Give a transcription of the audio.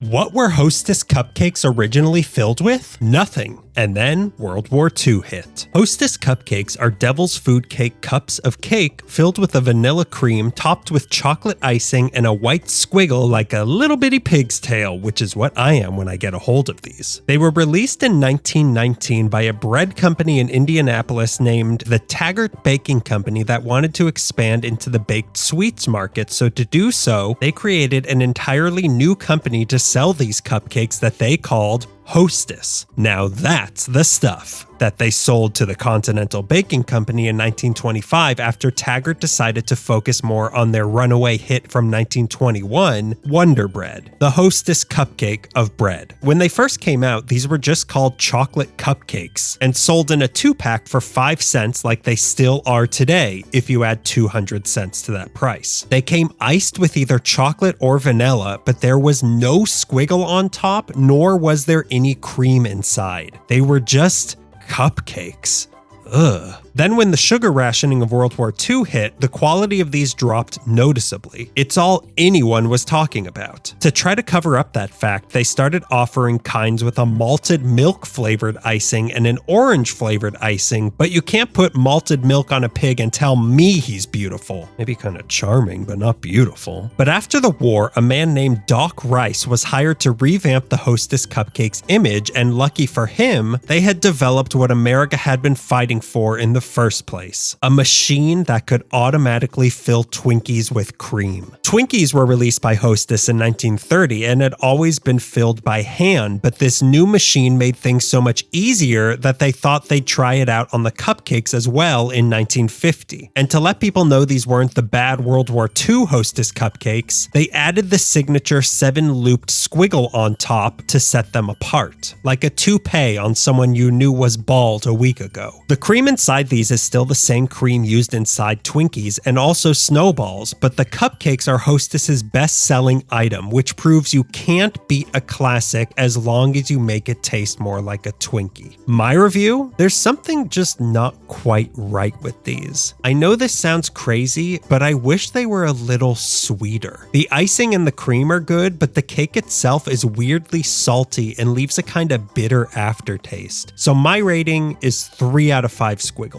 What were Hostess Cupcakes originally filled with? Nothing. And then World War II hit. Hostess Cupcakes are devil's food cake cups of cake filled with a vanilla cream topped with chocolate icing and a white squiggle like a little bitty pig's tail, which is what I am when I get a hold of these. They were released in 1919 by a bread company in Indianapolis named the Taggart Baking Company that wanted to expand into the baked sweets market, so to do so, they created an entirely new company to sell these cupcakes that they called Hostess. Now that's the stuff that they sold to the Continental Baking Company in 1925 after Taggart decided to focus more on their runaway hit from 1921, Wonder Bread, the Hostess cupcake of bread. When they first came out, these were just called chocolate cupcakes and sold in a 2-pack for 5 cents like they still are today if you add 200 cents to that price. They came iced with either chocolate or vanilla, but there was no squiggle on top, nor was there any cream inside. They were just cupcakes. Ugh. Then when the sugar rationing of World War II hit, the quality of these dropped noticeably. It's all anyone was talking about. To try to cover up that fact, they started offering kinds with a malted milk flavored icing and an orange flavored icing, but you can't put malted milk on a pig and tell me he's beautiful. Maybe kind of charming, but not beautiful. But after the war, a man named Doc Rice was hired to revamp the Hostess Cupcakes image, and lucky for him, they had developed what America had been fighting for in the first place, a machine that could automatically fill Twinkies with cream. Twinkies were released by Hostess in 1930 and had always been filled by hand, but this new machine made things so much easier that they thought they'd try it out on the cupcakes as well in 1950. And to let people know these weren't the bad World War II Hostess cupcakes, they added the signature 7-looped squiggle on top to set them apart, like a toupee on someone you knew was bald a week ago. The cream inside these is still the same cream used inside Twinkies and also Snowballs, but the cupcakes are Hostess's best-selling item, which proves you can't beat a classic as long as you make it taste more like a Twinkie. My review? There's something just not quite right with these. I know this sounds crazy, but I wish they were a little sweeter. The icing and the cream are good, but the cake itself is weirdly salty and leaves a kind of bitter aftertaste. So my rating is 3 out of 5 squiggles.